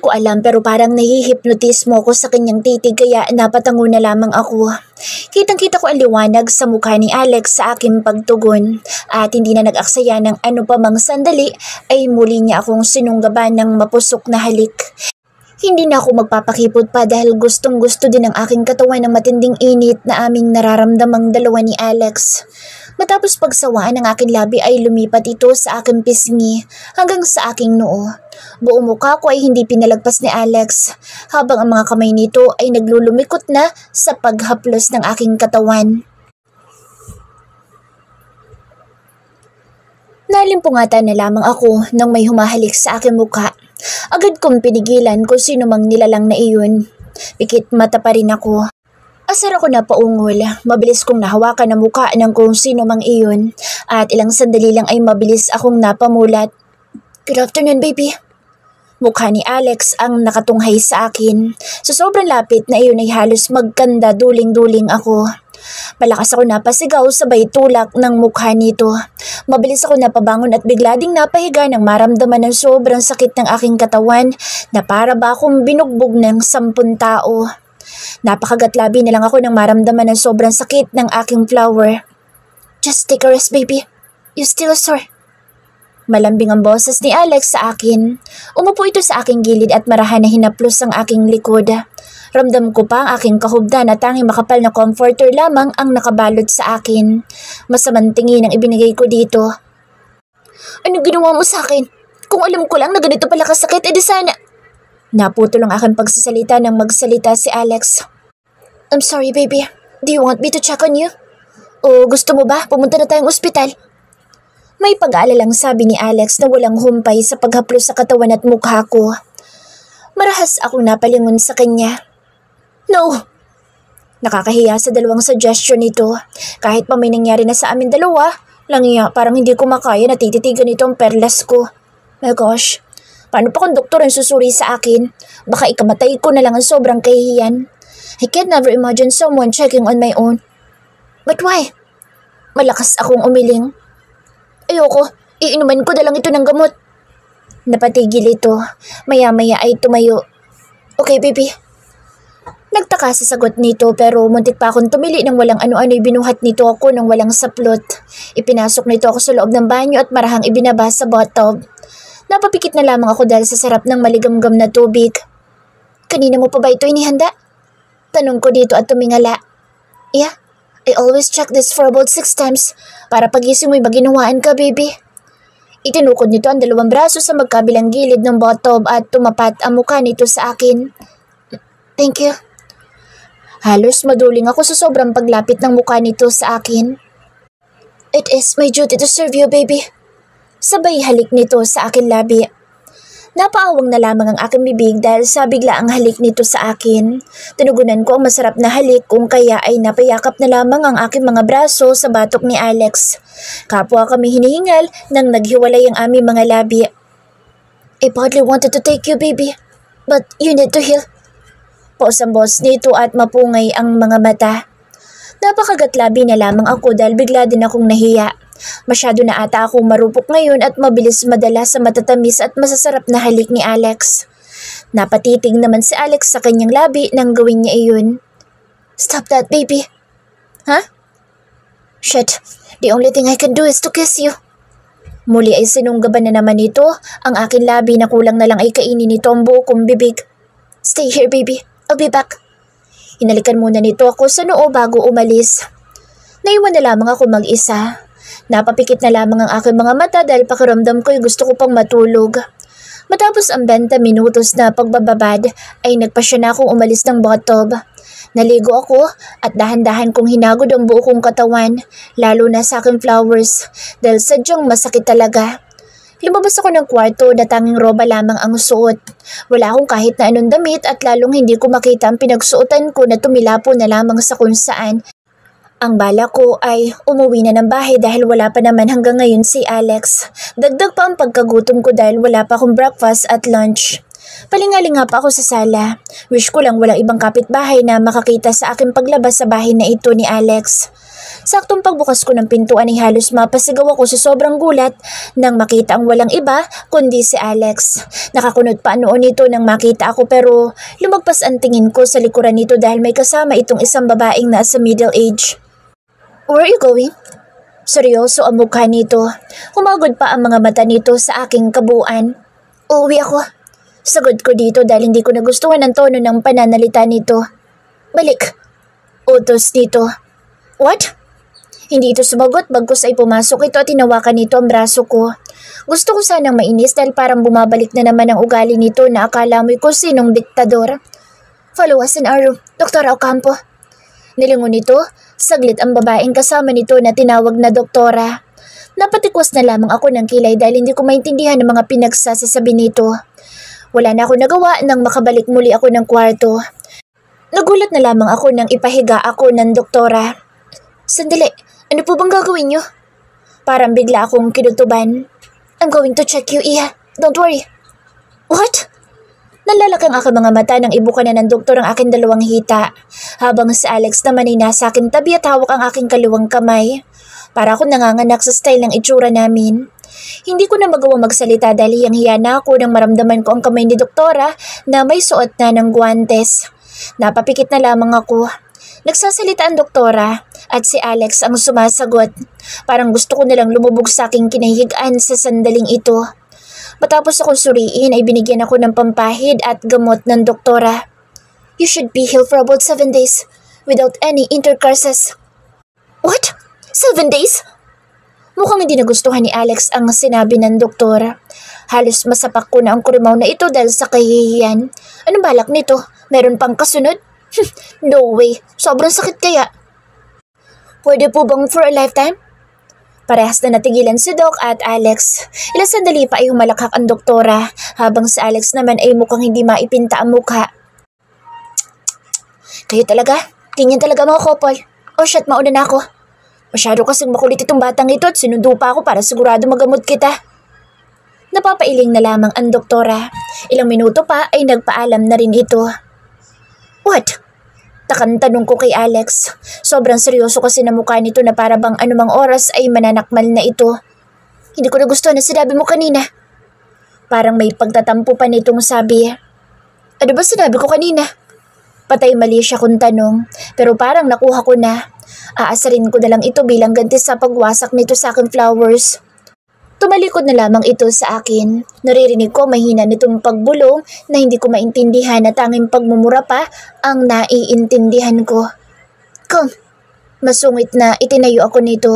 ko alam pero parang nahihipnotismo ako sa kanyang titig kaya napatango na lamang ako. Kitang-kita ko ang liwanag sa mukha ni Alex sa aking pagtugon at hindi na nag-aksaya ng ano pa mang sandali ay muli niya akong sinunggaban ng mapusok na halik. Hindi na ako magpapakipot pa dahil gustong-gusto din ng aking katawan ng matinding init na aming nararamdamang dalawa ni Alex. Matapos pagsawaan ng aking labi ay lumipat ito sa aking pisngi hanggang sa aking noo. Buong mukha ko ay hindi pinalagpas ni Alex habang ang mga kamay nito ay naglulumikot na sa paghaplos ng aking katawan. Nalimpungatan na lamang ako nang may humahalik sa aking mukha. Agad kong pinigilan kung sino mang nilalang na iyon. Pikit mata pa rin ako. Asar ako na paungol, mabilis kong nahawakan ang mukha ng kung sino mang iyon at ilang sandali lang ay mabilis akong napamulat. Good afternoon, baby. Mukha ni Alex ang nakatunghay sa akin. Sa sobrang lapit na iyon ay halos magkanda duling-duling ako. Malakas ako napasigaw sabay tulak ng mukha nito. Mabilis ako napabangon at bigla ding napahiga nang maramdaman ng sobrang sakit ng aking katawan na para ba akong binugbog ng 10 tao. Napakagatlabi na lang ako nang maramdaman ng sobrang sakit ng aking flower. Just take a rest, baby. You still sore. Malambing ang boses ni Alex sa akin. Umupo ito sa aking gilid at marahan na hinaplos ang aking likod. Ramdam ko pa ang aking kahubdan at tanging makapal na comforter lamang ang nakabalot sa akin. Masamang tingin ang ibinigay ko dito. Ano ginawa mo sa akin? Kung alam ko lang na ganito pala kasakit, edi sana... Naputol ang aking pagsasalita nang magsalita si Alex. I'm sorry, baby. Do you want me to check on you? O gusto mo ba pumunta na tayong ospital? May pag-aalalang sabi ni Alex na walang humpay sa paghaplos sa katawan at mukha ko. Marahas akong napalingon sa kanya. No! Nakakahiya sa dalawang suggestion nito. Kahit pa may nangyari na sa amin dalawa, langya parang hindi ko makaya na tititigan ito ang perlas ko. My gosh, paano pa kung doktor ang susuri sa akin? Baka ikamatay ko na lang ang sobrang kahihiyan. I can't never imagine someone checking on my own. But why? Malakas akong umiling. Ayoko, iinuman ko na lang ito ng gamot. Napatigil ito. Maya-maya ay tumayo. Okay, baby. Nagtaka sa sagot nito pero muntik pa akong tumili nang walang ano-ano'y binuhat nito ako nang walang saplot. Ipinasok nito ako sa loob ng banyo at marahang ibinaba sa bathtub. Napapikit na lamang ako dahil sa sarap ng maligamgam na tubig. Kanina mo pa ba ito inihanda? Tanong ko dito at tumingala. Yeah, I always check this for about 6 times para pagising mo'y maginawaan ka, baby. Itinukod nito ang dalawang braso sa magkabilang gilid ng bathtub at tumapat ang mukha nito sa akin. Thank you. Halos maduling ako sa sobrang paglapit ng mukha nito sa akin. It is my duty to serve you, baby. Sabay halik nito sa akin labi. Napaawang na lamang ang aking bibig dahil sa bigla ang halik nito sa akin. Tinugunan ko ang masarap na halik kung kaya ay napayakap na lamang ang aking mga braso sa batok ni Alex. Kapwa kami hinihingal nang naghiwalay ang aming mga labi. I badly wanted to take you, baby, but you need to heal. Paus ang boss nito at mapungay ang mga mata. Napakagatlabi na lamang ako dahil bigla din akong nahiya. Masyado na ata akong marupok ngayon at mabilis madala sa matatamis at masasarap na halik ni Alex. Napatitig naman si Alex sa kanyang labi nang gawin niya iyon. Stop that, baby. Huh? Shit, the only thing I can do is to kiss you. Muli ay sinunggaban na naman ito ang akin labi na kulang na lang ay kainin nito ang buo kong bibig. Stay here, baby. I'll be back. Hinalikan muna nito ako sa noo bago umalis. Naiwan na lamang ako mag-isa. Napapikit na lamang ang aking mga mata dahil pakiramdam ko'y gusto ko pang matulog. Matapos ang 20 minutos na pagbababad ay nagpasya na akong umalis ng bathtub. Naligo ako at dahan-dahan kong hinagod ang buo kong katawan, lalo na sa aking flowers dahil sadyang masakit talaga. Lumabas ako ng kwarto na tanging roba lamang ang suot. Wala akong kahit na anong damit at lalong hindi ko makita ang pinagsuotan ko na tumilapo na lamang sa kung saan. Ang bala ko ay umuwi na ng bahay dahil wala pa naman hanggang ngayon si Alex. Dagdag pa ang pagkagutom ko dahil wala pa akong breakfast at lunch. Palingalinga pa ako sa sala. Wish ko lang walang ibang kapitbahay na makakita sa aking paglabas sa bahay na ito ni Alex. Saktong pagbukas ko ng pintuan ay halos mapasigaw ako sa sobrang gulat nang makita ang walang iba kundi si Alex. Nakakunod pa noon nito nang makita ako pero lumagpas ang tingin ko sa likuran nito dahil may kasama itong isang babaeng nasa middle age. "Where are you going?" Seryoso ang mukha nito. Humagod pa ang mga mata nito sa aking kabuuan. "Uuwi ako." Sagot ko dito dahil hindi ko nagustuhan ang tono ng pananalita nito. "Balik." Utos nito. "What?" Hindi ito sumagot bagkus ay pumasok ito at tinawakan nito ang braso ko. Gusto ko sanang mainis dahil parang bumabalik na naman ang ugali nito na akala mo'y kung sinong diktador. "Follow us in our room, Dr. Ocampo." Nilingon nito, saglit ang babaeng kasama nito na tinawag na doktora. Napatikwas na lamang ako ng kilay dahil hindi ko maintindihan ang mga pinagsasasabi nito. Wala na ako nagawa nang makabalik muli ako ng kwarto. Nagulat na lamang ako nang ipahiga ako ng doktora. "Sandali, ano po bang gagawin niyo?" Parang bigla akong kinutuban. "I'm going to check you, Iha. Don't worry." "What?" Nalalaki ang aking mga mata nang ibuka na ng doktor ang aking dalawang hita, habang si Alex naman ay nasa aking tabi at hawak ang aking kaliwang kamay. Para akong nanganganak sa style ng itsura namin. Hindi ko na magawang magsalita dahil hiyang-hiya na ako nang maramdaman ko ang kamay ni doktora na may suot na ng guwantes. Napapikit na lamang ako. Nagsasalita ang doktora at si Alex ang sumasagot. Parang gusto ko nalang lumubog sa aking kinahigaan sa sandaling ito. Matapos akong suriin ay binigyan ako ng pampahid at gamot ng doktora. "You should be healed for about 7 days without any intercourses." "What? 7 days?" Mukhang hindi nagustuhan ni Alex ang sinabi ng doktor. Halos masapak ko na ang kurimaw na ito dahil sa kahihiyan. Anong balak nito? Meron pang kasunod? No way. Sobrang sakit kaya. "Pwede po bang for a lifetime?" Parehas na natigilan si Doc at Alex. Ilang sandali pa ay humalakhak ang doktora, habang si Alex naman ay mukhang hindi maipinta ang mukha. "Kayo talaga? Ganyan talaga mga couple. Oh shit, mauna na ako. Masyado kasing makulit itong batang ito at sinundo pa ako para sigurado magamot kita." Napapailing na lamang ang doktora. Ilang minuto pa ay nagpaalam na rin ito. "What?" Takang tanong ko kay Alex. Sobrang seryoso kasi na mukha nito na para bang anumang oras ay mananakmal na ito. "Hindi ko nagustuhan na sinabi mo kanina." Parang may pagtatampo pa nitong sabi. "Ano ba sinabi ko kanina?" Patay mali siya kung tanong, pero parang nakuha ko na. Aasarin ko na lang ito bilang ganti sa pagwasak nito sa aking flowers. Tumalikod na lamang ito sa akin. Naririnig ko mahina nitong pagbulong na hindi ko maintindihan at tanging pagmumura pa ang naiintindihan ko. "Come." Masungit na itinayo ako nito.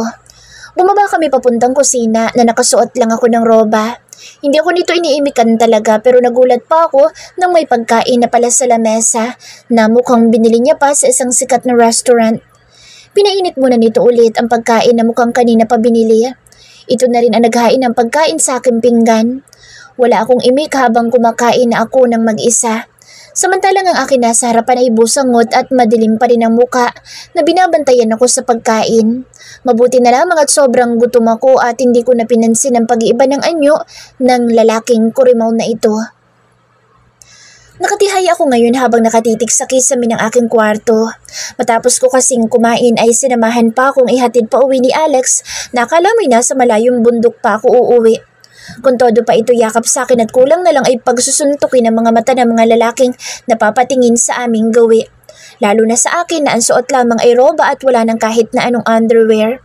Bumaba kami papuntang kusina na nakasuot lang ako ng roba. Hindi ako nito iniimikan talaga pero nagulat pa ako nang may pagkain na pala sa lamesa na mukhang binili niya pa sa isang sikat na restaurant. Pinainit muna nito ulit ang pagkain na mukhang kanina pa binili. Ito na rin ang naghain ng pagkain sa aking pinggan. Wala akong imik habang kumakain na ako ng mag-isa. Samantalang ang akin nasa harapan ay busangot at madilim pa rin ang muka na binabantayan ako sa pagkain. Mabuti na lamang at sobrang gutom ako at hindi ko na pinansin ang pag-iiba ng anyo ng lalaking kurimaw na ito. Nakatihay ako ngayon habang nakatitig sa kisame ng aking kwarto. Matapos ko kasing kumain ay sinamahan pa akong ihatid pa uwi ni Alex na akala mo'y nasa malayong bundok pa ako uuwi. Kung todo pa ito yakap sa akin at kulang na lang ay pagsusuntukin ng mga mata ng mga lalaking napapatingin sa aming gawi. Lalo na sa akin na ang suot lamang ay roba at wala ng kahit na anong underwear.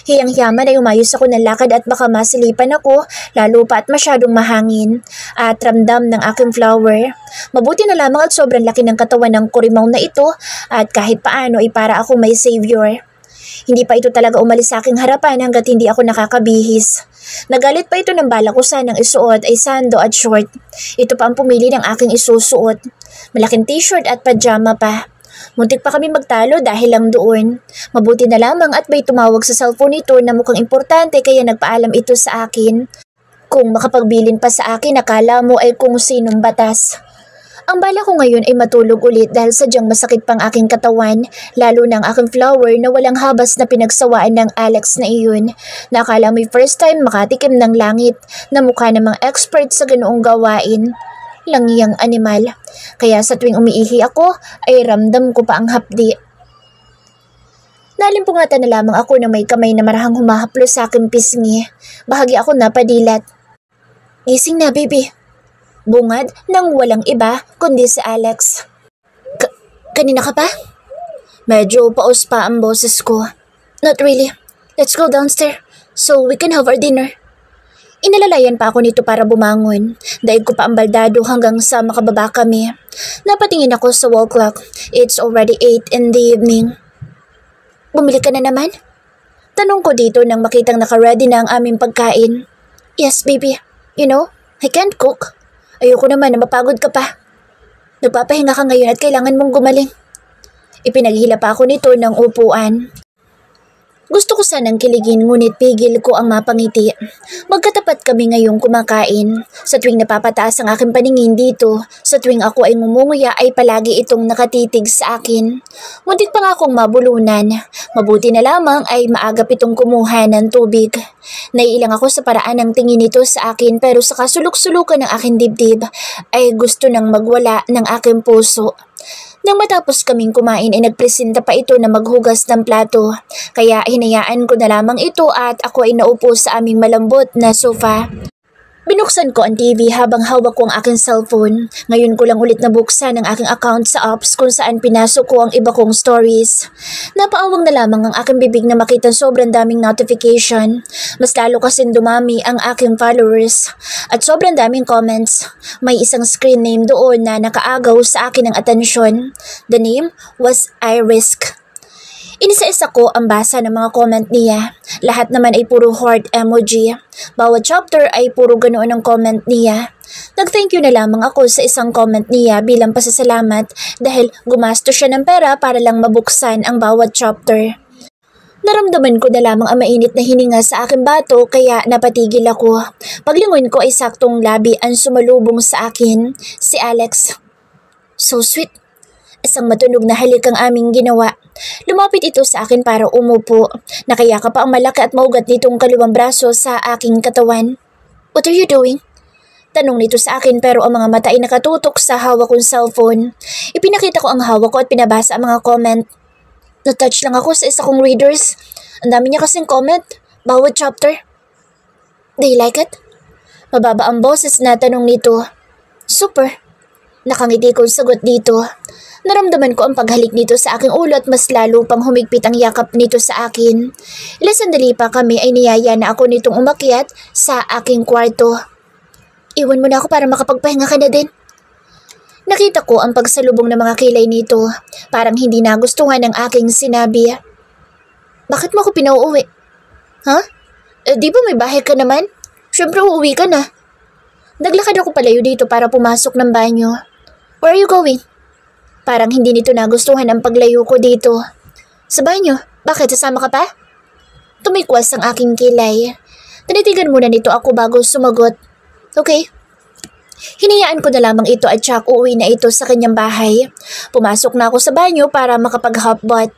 Hiyang-hiyaman ay umayos ako ng lakad at baka masilipan ako, lalo pa at masyadong mahangin at ramdam ng aking flower. Mabuti na lamang at sobrang laki ng katawan ng kurimaw na ito at kahit paano ay para ako may savior. Hindi pa ito talaga umalis sa aking harapan hanggat hindi ako nakakabihis. Nagalit pa ito ng bala ko sanang isuot ay sando at short. Ito pa ang pumili ng aking isusuot. Malaking t-shirt at pajama pa. Muntik pa kami magtalo dahil lang doon. Mabuti na lamang at may tumawag sa cellphone nito na mukhang importante kaya nagpaalam ito sa akin. Kung makapagbilin pa sa akin, akala mo ay kung sinong batas. Ang bala ko ngayon ay matulog ulit dahil sadyang masakit pang aking katawan, lalo na ang aking flower na walang habas na pinagsawaan ng Alex na iyon. Nakala mo'y first time makatikim ng langit na mukha namang expert sa ganoong gawain. Langiyang animal. Kaya sa tuwing umiihi ako, ay ramdam ko pa ang hapdi. Nalimpungatan na lamang ako na may kamay na marahang humahaplos sa aking pisngi. Bahagi ako napadilat. Gising na, baby. Bungad ng walang iba kundi si Alex. Kanina ka pa? Medyo paus pa ang boses ko. Not really. Let's go downstairs so we can have our dinner. Inalalayan pa ako nito para bumangon. Daig ko pa ang baldado hanggang sa makababa kami. Napatingin ako sa wall clock. It's already 8 in the evening. Bumili ka na naman? Tanong ko dito nang makitang naka-ready na ang aming pagkain. Yes, baby. You know, I can't cook. Ayoko naman na mapagod ka pa. Nagpapahinga ka ngayon at kailangan mong gumaling. Ipinaghila pa ako nito ng upuan. Gusto ko sanang kiligin ngunit pigil ko ang mapangiti. Magkatapat kami ngayong kumakain. Sa tuwing napapataas ang aking paningin dito, sa tuwing ako ay ngumunguya ay palagi itong nakatitig sa akin. Muntik pa nga akong mabulunan. Mabuti na lamang ay maagap itong kumuha ng tubig. Naiilang ako sa paraan ng tingin nito sa akin pero sa kasulok-sulukan ng aking dibdib ay gusto nang magwala ng aking puso. Nang matapos kaming kumain ay nagpresenta pa ito na maghugas ng plato. Kaya hinayaan ko na lamang ito at ako ay naupo sa aming malambot na sofa. Binuksan ko ang TV habang hawak ko ang aking cellphone. Ngayon ko lang ulit nabuksan ang aking account sa apps kung saan pinasok ko ang iba kong stories. Napaawang na lamang ang aking bibig na makita sobrang daming notification. Mas lalo kasing dumami ang aking followers. At sobrang daming comments. May isang screen name doon na nakaagaw sa akin ng atensyon. The name was Irisk. Inisa-isa ko ang basa ng mga comment niya. Lahat naman ay puro heart emoji. Bawat chapter ay puro ganoon ang comment niya. Nag-thank you na lamang ako sa isang comment niya bilang pasasalamat dahil gumasto siya ng pera para lang mabuksan ang bawat chapter. Naramdaman ko na lamang ang mainit na hininga sa aking bato kaya napatigil ako. Paglingon ko ay saktong labi ang sumalubong sa akin, si Alex. So sweet. Isang matunog na halik ang aming ginawa. Lumapit ito sa akin para umupo. Nakayakap pa ang malaki at maugat nitong kaliwang braso sa aking katawan. What are you doing? Tanong nito sa akin pero ang mga mata ay nakatutok sa hawak kong cellphone. Ipinakita ko ang hawak ko at pinabasa ang mga comment. Na-touch lang ako sa isa kong readers. Ang dami niya kasing comment. Bawat chapter. Do you like it? Mababa ang boses na tanong nito. Super. Nakangiti kong sagot dito. Naramdaman ko ang paghalik nito sa aking ulo at mas lalo pang humigpit ang yakap nito sa akin. Ilang sandali pa kami ay niyaya na ako nitong umakyat sa aking kwarto. Iwan mo na ako para makapagpahinga ka na din. Nakita ko ang pagsalubong ng mga kilay nito. Parang hindi nagustuhan ng aking sinabi. Bakit mo ako pinauuwi? Ha? Di ba may bahay ka naman? Siyempre uuwi ka na. Naglakad ako palayo dito para pumasok ng banyo. Where are you going? Parang hindi nito nagustuhan ang paglayo ko dito. Sa banyo? Bakit? Sasama ka pa? Tumikwas ang aking kilay. Tinitigan muna nito ako bago sumagot. Okay. Hinayaan ko na lamang ito at tsak uuwi na ito sa kanyang bahay. Pumasok na ako sa banyo para makapag-hotbath.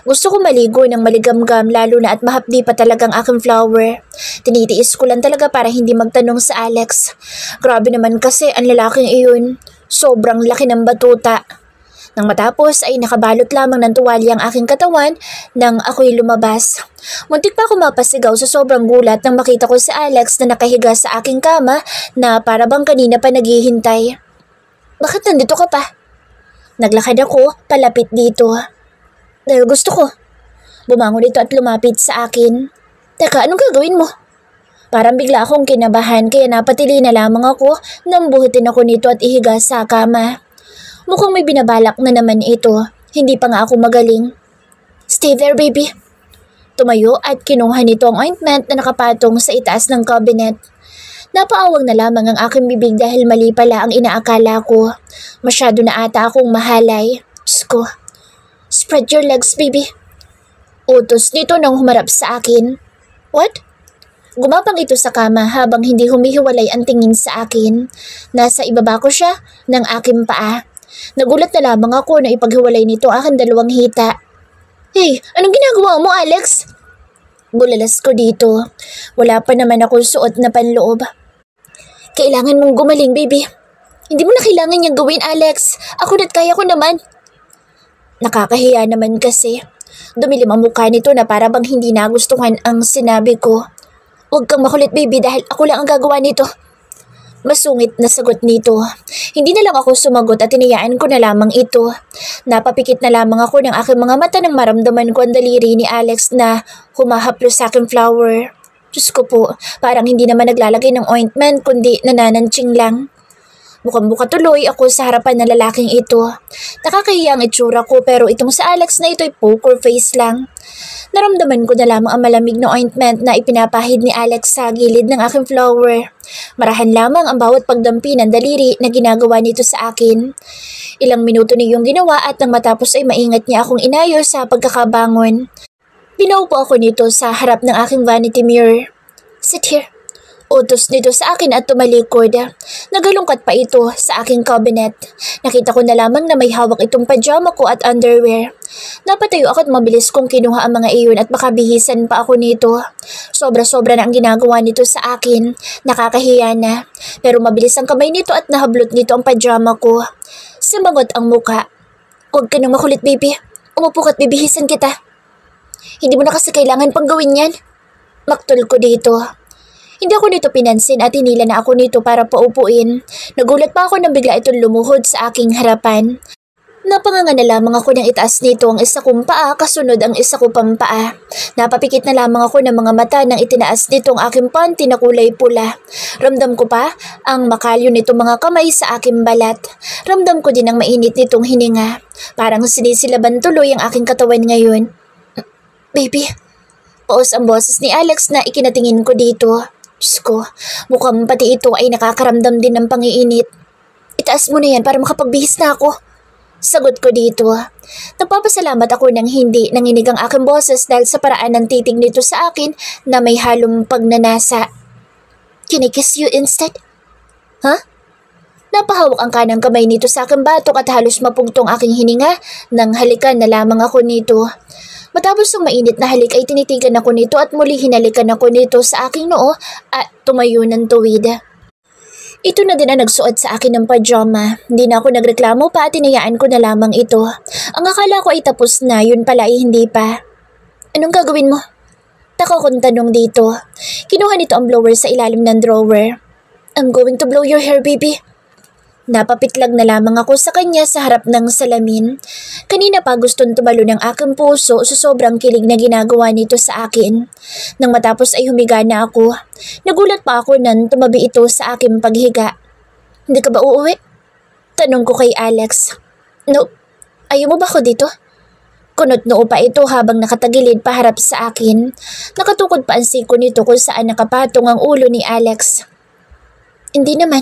Gusto ko maligo ng maligamgam lalo na at mahapdi pa talagang aking flower. Tinitiis ko lang talaga para hindi magtanong sa Alex. Grabe naman kasi ang lalaking iyon. Sobrang laki ng batuta. Nang matapos ay nakabalot lamang ng tuwalya ang aking katawan nang ako'y lumabas. Muntik pa ako mapasigaw sa sobrang gulat nang makita ko si Alex na nakahiga sa aking kama na para bang kanina pa naghihintay. Bakit nandito ka pa? Naglakad ako palapit dito. Dahil gusto ko. Bumangon ito at lumapit sa akin. Teka, anong gagawin mo? Parang bigla akong kinabahan kaya napatili na lamang ako nang buhitin ako nito at ihiga sa kama. Mukhang may binabalak na naman ito. Hindi pa nga ako magaling. Stay there, baby. Tumayo at kinuha nito ang ointment na nakapatong sa itaas ng cabinet. Napaawang na lamang ang aking bibig dahil mali pala ang inaakala ko. Masyado na ata akong mahalay. Diyos ko. Spread your legs, baby. Utos nito nang humarap sa akin. What? Gumapang ito sa kama habang hindi humihiwalay ang tingin sa akin. Nasa ibaba ko siya ng aking paa. Nagulat na lamang ako na ipaghiwalay nito aking dalawang hita. Hey, anong ginagawa mo, Alex? Bulalas ko dito. Wala pa naman akong suot na panloob. Kailangan mong gumaling, baby. Hindi mo na kailangan niyang gawin, Alex. Ako na't kaya ko naman. Nakakahiya naman kasi. Dumilim ang mukha nito na para bang hindi nagustuhan ang sinabi ko. Huwag kang makulit, baby, dahil ako lang ang gagawa nito. Masungit na sagot nito. Hindi na lang ako sumagot at tinayaan ko na lamang ito. Napapikit na lamang ako ng aking mga mata nang maramdaman ko ang daliri ni Alex na humahaplos sa aking flower. Diyos ko po, parang hindi naman naglalagay ng ointment kundi nanananching lang. Bukang-buka tuloy ako sa harapan ng lalaking ito. Nakakahiya ang itsura ko pero itong sa Alex na ito ay poker face lang. Naramdaman ko na lamang ang malamig na ointment na ipinapahid ni Alex sa gilid ng aking flower. Marahan lamang ang bawat pagdampi ng daliri na ginagawa nito sa akin. Ilang minuto niyong ginawa at nang matapos ay maingat niya akong inayos sa pagkakabangon. Pinaupo ako nito sa harap ng aking vanity mirror. Sit here. Utos nito sa akin at tumalikod. Nagalungkat pa ito sa aking cabinet. Nakita ko na lamang na may hawak itong pajama ko at underwear. Napatayo ako at mabilis kong kinuha ang mga iyon at baka bihisan pa ako nito. Sobra-sobra na ang ginagawa nito sa akin. Nakakahiya na. Pero mabilis ang kamay nito at nahablot nito ang pajama ko. Sumagot ang muka. Huwag ka nang makulit, baby. Umupo ka at bibihisan kita. Hindi mo na kasi kailangan pang gawin yan. Maktol ko dito. Hindi ako nito pinansin at hinila na ako nito para paupuin. Nagulat pa ako nang bigla itong lumuhod sa aking harapan. Napanganga na lamang ako ng itaas nito ang isa kong paa kasunod ang isa ko pang paa. Napapikit na lamang ako ng mga mata nang itinaas nito ang aking panty na kulay pula. Ramdam ko pa ang makalyo nitong mga kamay sa aking balat. Ramdam ko din ang mainit nitong hininga. Parang sinisilaban tuloy ang aking katawan ngayon. Baby, paos ang boses ni Alex na ikinatingin ko dito. Diyos ko, mukhang pati ito ay nakakaramdam din ng pangiinit. Itaas mo na yan para makapagbihis na ako. Sagot ko dito. Nagpapasalamat ako nang hindi nanginig ang aking boses dahil sa paraan ng titig nito sa akin na may halong pagnanasa. Can I kiss you instead? Huh? Napahawak ang kanang kamay nito sa aking batok at halos mapugtong aking hininga nang halikan na lamang ako nito. Matapos ang mainit na halik ay tinitigan ako nito at muli hinalikan ako nito sa aking noo at tumayo ng tuwid. Ito na din ang nagsuot sa akin ng pajama. Hindi na ako nagreklamo pa at tinayaan ko na lamang ito. Ang akala ko ay tapos na, yun pala ay hindi pa. Anong gagawin mo? Tako kong tanong dito. Kinuha nito ang blower sa ilalim ng drawer. I'm going to blow your hair, baby. Napapitlag na lamang ako sa kanya sa harap ng salamin. Kanina pa gustong tumalo ng aking puso sa sobrang kilig na ginagawa nito sa akin. Nang matapos ay humiga na ako. Nagulat pa ako nang tumabi ito sa aking paghiga. Hindi ka ba uuwi? Tanong ko kay Alex. No, ayaw mo ba ako dito? Kunot noo pa ito habang nakatagilid paharap sa akin. Nakatukod pa ang siko nito kung saan nakapatong ang ulo ni Alex. Hindi naman.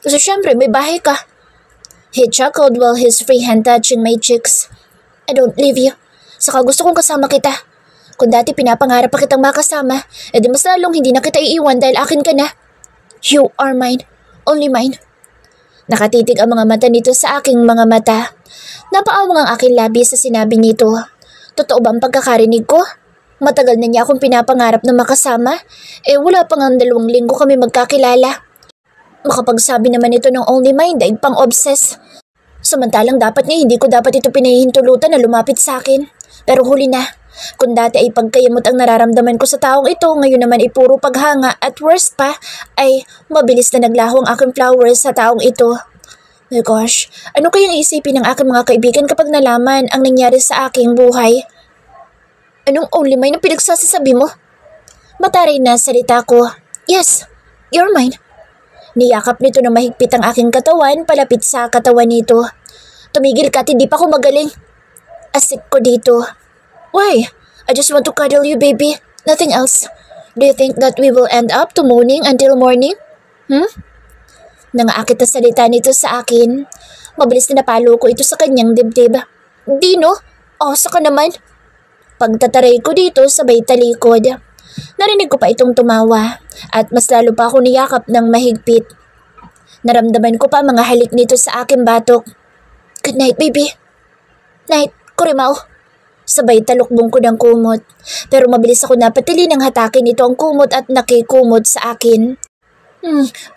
Kasi syempre may bahay ka. He chuckled while his free hand touching my cheeks. I don't leave you. Saka gusto kong kasama kita. Kung dati pinapangarap pa kitang makasama, edi mas lalong hindi na kita iiwan dahil akin ka na. You are mine. Only mine. Nakatitig ang mga mata nito sa aking mga mata. Napaawang ang aking labi sa sinabi nito. Totoo ba ang pagkakarinig ko? Matagal na niya akong pinapangarap na makasama. Wala pang ang 2 linggo kami magkakilala. Makapagsabi naman ito ng only mine dahil pang-obsess. Samantalang dapat nga hindi ko dapat ito pinahihintulutan na lumapit sa akin. Pero huli na. Kung dati ay pagkayamot ang nararamdaman ko sa taong ito, ngayon naman ay puro paghanga at worst pa ay mabilis na naglaho ang aking flowers sa taong ito. My gosh, ano kayang isipin ng aking mga kaibigan kapag nalaman ang nangyari sa aking buhay? Anong only mine ang pinagsasasabi mo? Mataray na salita ko. Yes, you're mine. Niyakap nito na mahigpit ang aking katawan palapit sa katawan nito. Tumigil ka at hindi pa ako magaling. Asik ko dito. Why? I just want to cuddle you, baby. Nothing else. Do you think that we will end up to moaning until morning? Nangaakit na salita nito sa akin. Mabilis na napalo ko ito sa kanyang dibdib. Dino? Saka naman. Pagtataray ko dito sabay talikod. Narinig ko pa itong tumawa at mas lalo pa ako niyakap ng mahigpit. Naramdaman ko pa mga halik nito sa aking batok. Good night, baby. Night, Kurimaw. Sabay talukbong ko ng kumot. Pero mabilis ako napatili ng hatakin nito ang kumot at nakikumot sa akin.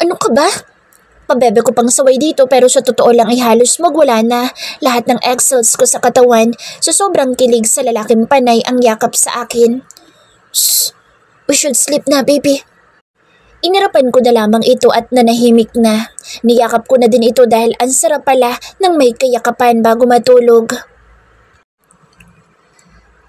Ano ka ba? Pabebe ko pang saway dito pero sa totoo lang ay halos magwala na lahat ng egg cells ko sa katawan sa sobrang kilig sa lalaking panay ang yakap sa akin. Shh! We should sleep na, baby. Inirapan ko na lamang ito at nanahimik na. Niyakap ko na din ito dahil ang sarap pala ng may kayakapan bago matulog.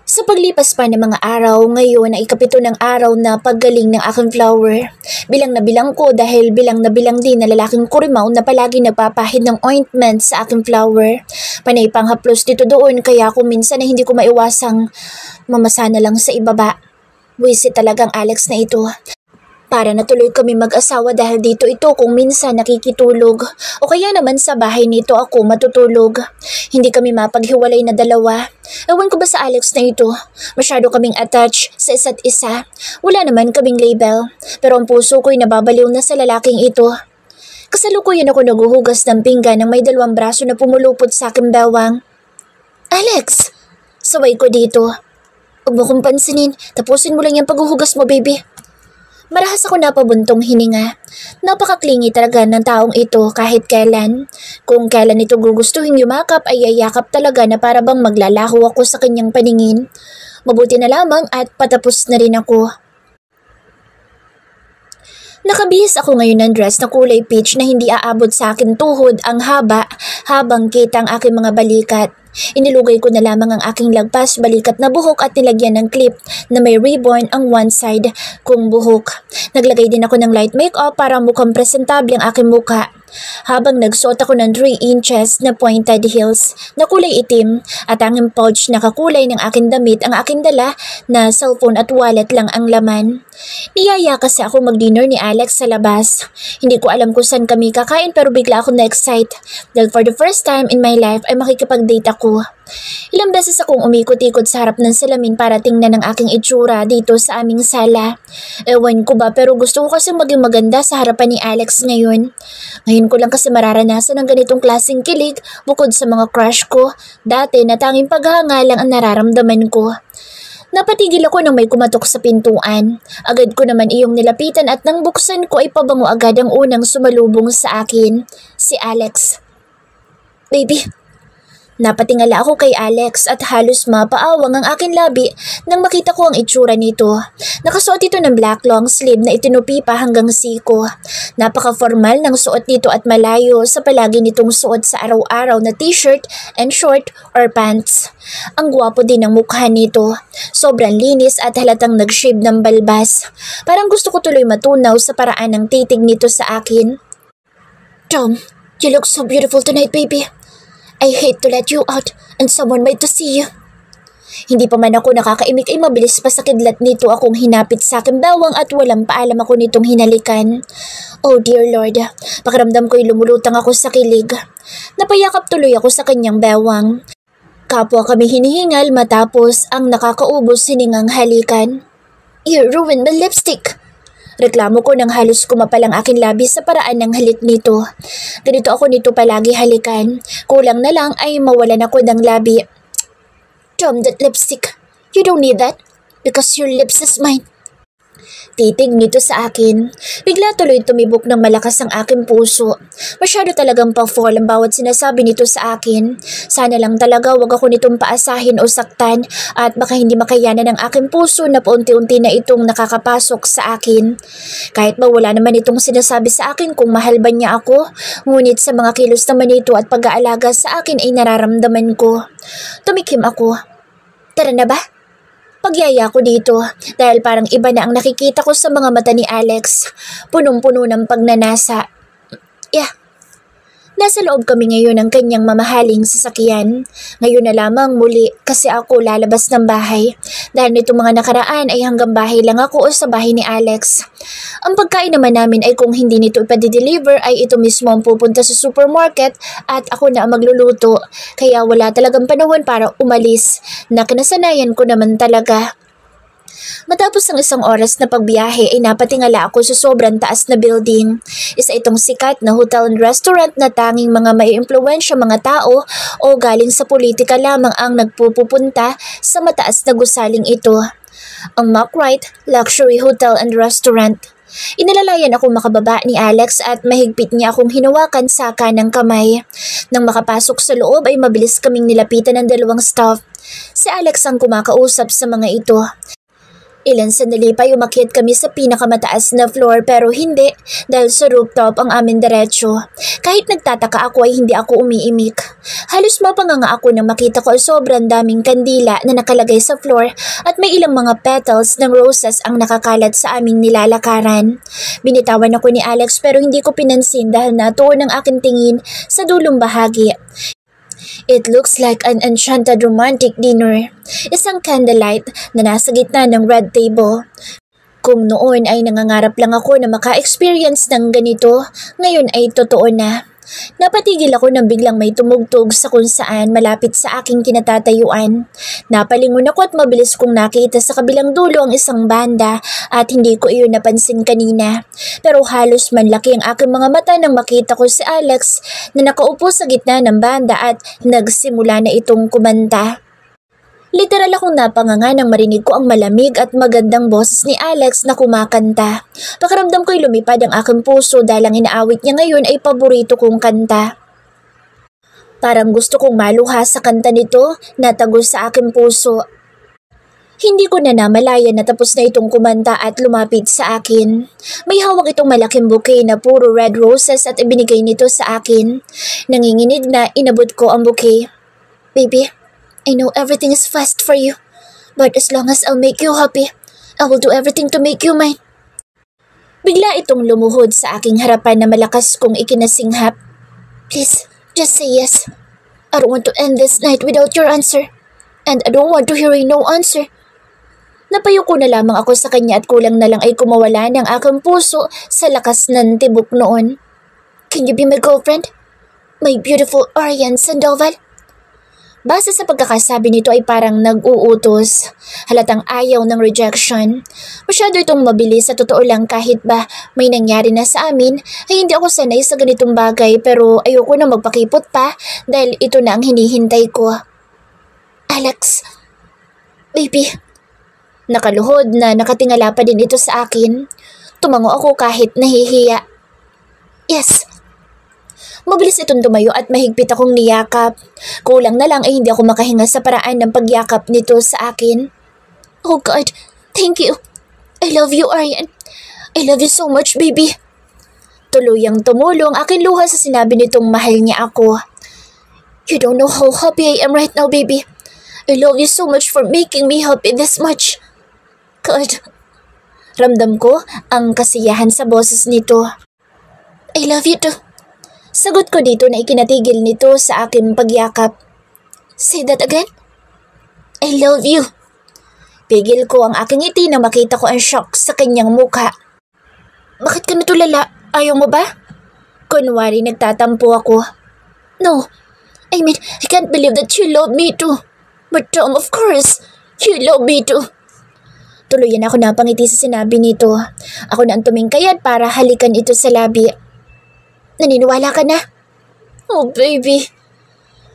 Sa paglipas pa ng mga araw, ngayon ay ikapito ng araw na paggaling ng aking flower. Bilang na bilang ko dahil bilang na bilang din na lalaking kurimaw na palagi nagpapahid ng ointment sa aking flower. Panay pang haplos dito doon kaya kung minsan na hindi ko maiwasang mamasa na lang sa ibaba. Wisit talagang Alex na ito. Para natuloy kami mag-asawa dahil dito ito kung minsan nakikitulog o kaya naman sa bahay nito ako matutulog. Hindi kami mapaghiwalay na dalawa. Ewan ko ba sa Alex na ito? Masyado kaming attached sa isa't isa. Wala naman kaming label. Pero ang puso ko'y nababaliw na sa lalaking ito. Kasalukuyan ako naguhugas ng pinggan ng may 2 braso na pumulupot sa aking bewang. Alex! Saway ko dito. Huwag mo kong pansinin. Tapusin mo lang yung paghuhugas mo, baby. Marahas ako napabuntong hininga. Napakaklingi talaga ng taong ito kahit kailan. Kung kailan ito gugustuhin yumakap ay yayakap talaga na para bang maglalaho ako sa kanyang paningin. Mabuti na lamang at patapos na rin ako. Nakabihis ako ngayon ng dress na kulay peach na hindi aabot sa akin tuhod ang haba habang kita ang aking mga balikat. Inilugay ko na lamang ang aking lagpas, balikat na buhok at nilagyan ng clip na may ribbon ang one side kong buhok. Naglagay din ako ng light makeup para mukhang presentable ang aking mukha. Habang nagsuot ako ng 3 inches na pointed heels na kulay itim at ang pouch na kakulay ng aking damit ang aking dala na cellphone at wallet lang ang laman. Niyaya kasi ako mag-dinner ni Alex sa labas. Hindi ko alam kung saan kami kakain pero bigla ako na-excite dahil for the first time in my life ay makikipag-date ako. Ilang beses akong umikot-ikot sa harap ng salamin para tingnan ang aking itsura dito sa aming sala. Ewan ko ba pero gusto ko kasi maging maganda sa harapan ni Alex ngayon. Ngayon ko lang kasi mararanasan ng ganitong klaseng kilig bukod sa mga crush ko. Dati na tanging paghanga lang ang nararamdaman ko. Napatigil ako nang may kumatok sa pintuan. Agad ko naman iyong nilapitan at nang buksan ko ay pabango agad ang unang sumalubong sa akin, si Alex. Baby. Napatingala ako kay Alex at halos mapaawang ang aking labi nang makita ko ang itsura nito. Nakasuot ito ng black long sleeve na itinupi pa hanggang siko. Napaka-formal ng suot nito at malayo sa palagi nitong suot sa araw-araw na t-shirt and short or pants. Ang gwapo din ng mukha nito. Sobrang linis at halatang nag-shave ng balbas. Parang gusto ko tuloy matunaw sa paraan ng titig nito sa akin. Tom, you look so beautiful tonight, baby. I hate to let you out and someone might to see you. Hindi pa man ako nakakaimik ay mabilis pa sa kidlat nito akong hinapit sa aking bawang at walang paalam ako nitong hinalikan. Oh dear Lord, pakiramdam ko'y lumulutang ako sa kilig. Napayakap tuloy ako sa kanyang bawang. Kapwa kami hinihingal matapos ang nakakaubos siningang halikan. You ruined my lipstick. Reklamo ko nang halos kumapal ang aking labi sa paraan ng halik nito. Ganito ako nito palagi halikan. Kulang na lang ay mawalan ako ng labi. Tom, that lipstick. You don't need that because your lips is mine. Titig nito sa akin. Bigla tuloy tumibok ng malakas ang aking puso. Masyado talagang pa-fall ang bawat sinasabi nito sa akin. Sana lang talaga wag ako nitong paasahin o saktan at baka hindi makayanan ng aking puso na paunti-unti na itong nakakapasok sa akin. Kahit ba wala naman itong sinasabi sa akin kung mahal ba niya ako, ngunit sa mga kilos naman ito at pag-aalaga sa akin ay nararamdaman ko. Tumikim ako. Tara na ba? Pagyaya ko dito dahil parang iba na ang nakikita ko sa mga mata ni Alex. Punong-puno ng pagnanasa. Nasa loob kami ngayon ng kanyang mamahaling sasakyan. Ngayon na lamang muli kasi ako lalabas ng bahay. Dahil nitong mga nakaraan ay hanggang bahay lang ako o sa bahay ni Alex. Ang pagkain naman namin ay kung hindi nito ipadideliver ay ito mismo ang pupunta sa supermarket at ako na ang magluluto. Kaya wala talagang panahon para umalis na kinasanayan ko naman talaga. Matapos ng 1 oras na pagbiyahe ay napatingala ako sa sobrang taas na building. Isa itong sikat na hotel and restaurant na tanging mga may-impluwensya mga tao o galing sa politika lamang ang nagpupunta sa mataas na gusaling ito. Ang McWright Luxury Hotel and Restaurant. Inalalayan ako makababa ni Alex at mahigpit niya akong hinawakan sa kanang kamay. Nang makapasok sa loob ay mabilis kaming nilapitan ng dalawang staff. Si Alex ang kumakausap sa mga ito. Ilan sandali pa umakyat kami sa pinakamataas na floor pero hindi dahil sa rooftop ang amin diretsyo. Kahit nagtataka ako ay hindi ako umiimik. Halos mapanganga ako nang makita ko sobrang daming kandila na nakalagay sa floor at may ilang mga petals ng roses ang nakakalat sa aming nilalakaran. Binitawan ako ni Alex pero hindi ko pinansin dahil natuon ang aking tingin sa dulong bahagi. It looks like an enchanted romantic dinner. Isang candlelight na nasa gitna ng red table. Kung noon ay nangangarap lang ako na maka-experience ng ganito, ngayon ay totoo na. Napatigil ako nang biglang may tumugtog sa kung saan malapit sa aking kinatatayuan. Napalingon ako at mabilis kong nakita sa kabilang dulo ang isang banda at hindi ko iyon napansin kanina. Pero halos manlaki ang aking mga mata nang makita ko si Alex na nakaupo sa gitna ng banda at nagsimula na itong kumanta. Literal akong napanganga nang marinig ko ang malamig at magandang boses ni Alex na kumakanta. Pakiramdam ko'y lumipad ang aking puso dahil ang inaawit niya ngayon ay paborito kong kanta. Parang gusto kong maluha sa kanta nito na tagos sa aking puso. Hindi ko na namalayan na tapos na itong kumanta at lumapit sa akin. May hawak itong malaking bouquet na puro red roses at ibinigay nito sa akin. Nanginginig na inabot ko ang bouquet. Baby, I know everything is fast for you, but as long as I'll make you happy, I will do everything to make you mine. Bigla itong lumuhod sa aking harapan na malakas kong ikinasinghap. Please, just say yes. I don't want to end this night without your answer, and I don't want to hear a no answer. Napayuko na lamang ako sa kanya at kulang na lang ay kumawala ng aking puso sa lakas ng tibok noon. Can you be my girlfriend? My beautiful Ariane Sandoval? Base sa pagkakasabi nito ay parang nag-uutos. Halatang ayaw ng rejection. Masyado itong mabilis sa totoo lang kahit ba may nangyari na sa amin ay hindi ako sanay sa ganitong bagay pero ayoko na magpakipot pa dahil ito na ang hinihintay ko. Alex, baby. Nakaluhod na nakatingala pa din ito sa akin. Tumango ako kahit nahihiya. Yes. Mabilis itong tumayo at mahigpit akong niyakap. Kulang na lang ay hindi ako makahinga sa paraan ng pagyakap nito sa akin. Oh God, thank you. I love you, Ariane. I love you so much, baby. Tuluyang tumulong aking luha sa sinabi nitong mahal niya ako. You don't know how happy I am right now, baby. I love you so much for making me happy this much. God. Ramdam ko ang kasiyahan sa boses nito. I love you too. Sagot ko dito na ikinatigil nito sa aking pagyakap. Say that again? I love you. Pigil ko ang aking ngiti na makita ko ang shock sa kanyang mukha. Bakit ka natulala? Ayaw mo ba? Kunwari nagtatampo ako. No, I mean, I can't believe that you love me too. But Tom, of course, you love me too. Tuluyan ako napangiti sa sinabi nito. Ako na ang tumingkayat para halikan ito sa labi. Naniniwala ka na? Oh baby.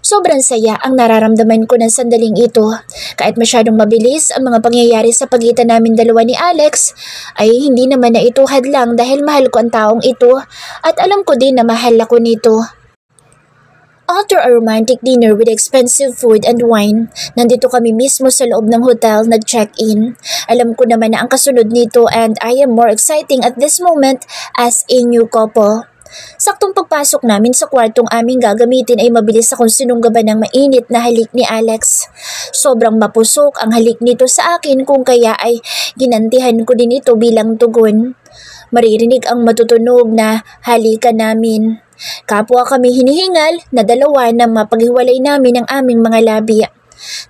Sobrang saya ang nararamdaman ko ng sandaling ito. Kahit masyadong mabilis ang mga pangyayari sa pagitan namin dalawa ni Alex, ay hindi naman na ito hadlang dahil mahal ko ang taong ito at alam ko din na mahal ako nito. After a romantic dinner with expensive food and wine, nandito kami mismo sa loob ng hotel nag-check-in. Alam ko naman na ang kasunod nito and I am more exciting at this moment as a new couple. Saktong pagpasok namin sa kwartong aming gagamitin ay mabilis akong sinunggaban ng mainit na halik ni Alex. Sobrang mapusok ang halik nito sa akin kung kaya ay ginantihan ko din ito bilang tugon. Maririnig ang matutunog na halikan namin. Kapwa kami hinihingal na dalawa na mapaghiwalay namin ang aming mga labi.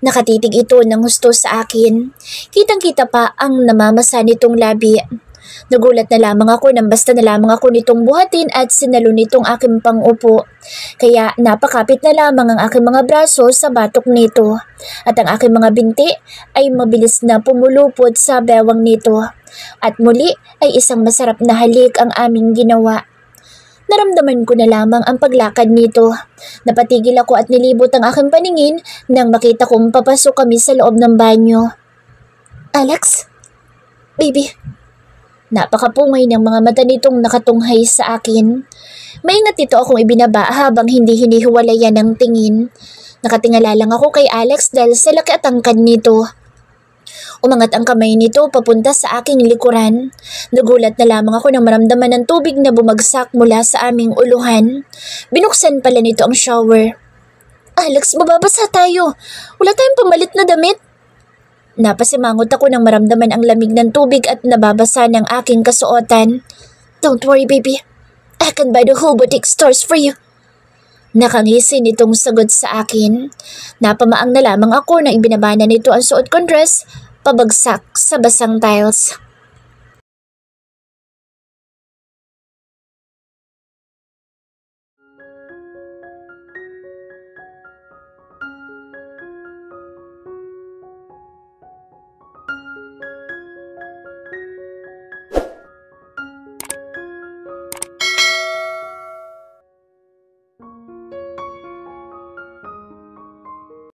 Nakatitig ito ng husto sa akin. Kitang-kita pa ang namamasa nitong labi. Nagulat na lamang ako nang basta na lamang ako nitong buhatin at sinalo nitong aking pang-upo. Kaya napakapit na lamang ang aking mga braso sa batok nito. At ang aking mga binti ay mabilis na pumulupot sa bewang nito. At muli ay isang masarap na halik ang aming ginawa. Naramdaman ko na lamang ang paglakad nito. Napatigil ako at nilibot ang aking paningin nang makita kong papasok kami sa loob ng banyo. Alex? Baby? Napakapungay ng mga mata nitong nakatunghay sa akin. Maingat nito akong ibinaba habang hindi hinihiwalayan ng tingin. Nakatingala lang ako kay Alex dahil sa laki at tangkad nito. Umangat ang kamay nito papunta sa aking likuran. Nagulat na lamang ako nang maramdaman ng tubig na bumagsak mula sa aming uluhan. Binuksan pala nito ang shower. Alex, mababasa tayo. Wala tayong pamalit na damit. Napasimangot ako nang maramdaman ang lamig ng tubig at nababasa ng aking kasuotan. Don't worry, baby. I can buy the whole boutique stores for you. Nakangisi nitong sagot sa akin. Napamaang na lamang ako nang ibinaba na nito ang suot kong dress pabagsak sa basang tiles.